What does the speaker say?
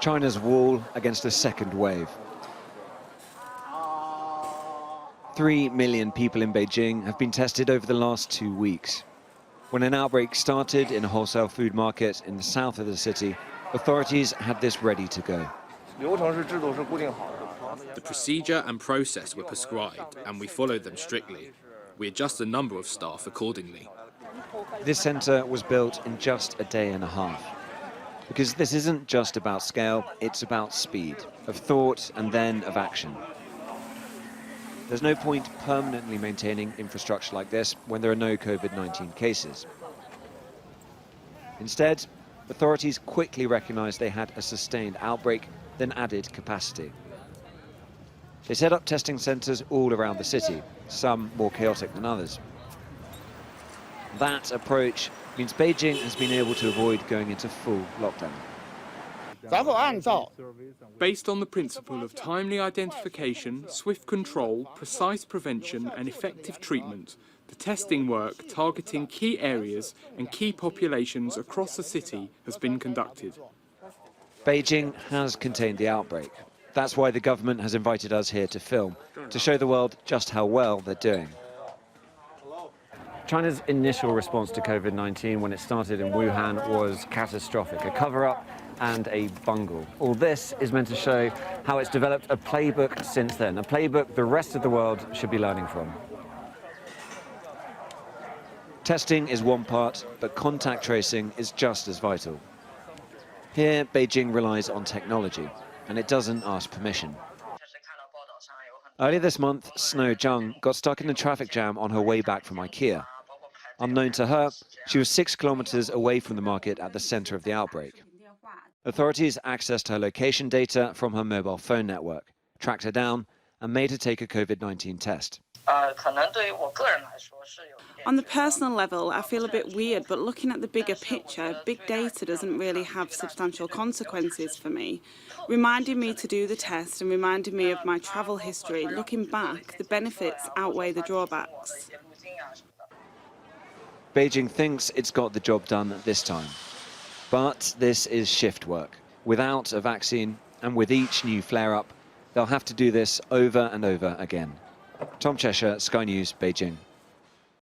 China's wall against a second wave. 3 million people in Beijing have been tested over the last 2 weeks. When an outbreak started in a wholesale food market in the south of the city, authorities had this ready to go. The procedure and process were prescribed, and we followed them strictly. We adjust the number of staff accordingly. This centre was built in just a day and a half. Because this isn't just about scale, it's about speed, of thought and then of action. There's no point permanently maintaining infrastructure like this when there are no COVID-19 cases. Instead, authorities quickly recognized they had a sustained outbreak, then added capacity. They set up testing centres all around the city, some more chaotic than others. That approach means Beijing has been able to avoid going into full lockdown. Based on the principle of timely identification, swift control, precise prevention and effective treatment, the testing work targeting key areas and key populations across the city has been conducted. Beijing has contained the outbreak. That's why the government has invited us here to film, to show the world just how well they're doing. China's initial response to COVID-19 when it started in Wuhan was catastrophic, a cover-up and a bungle. All this is meant to show how it's developed a playbook since then, a playbook the rest of the world should be learning from. Testing is one part, but contact tracing is just as vital. Here, Beijing relies on technology, and it doesn't ask permission. Earlier this month, Snow Zhang got stuck in a traffic jam on her way back from IKEA. Unknown to her, she was 6 kilometers away from the market at the center of the outbreak. Authorities accessed her location data from her mobile phone network, tracked her down, and made her take a COVID-19 test. On the personal level, I feel a bit weird, but looking at the bigger picture, big data doesn't really have substantial consequences for me. Reminding me to do the test and reminding me of my travel history, looking back, the benefits outweigh the drawbacks. Beijing thinks it's got the job done this time. But this is shift work. Without a vaccine and with each new flare-up, they'll have to do this over and over again. Tom Cheshire, Sky News, Beijing.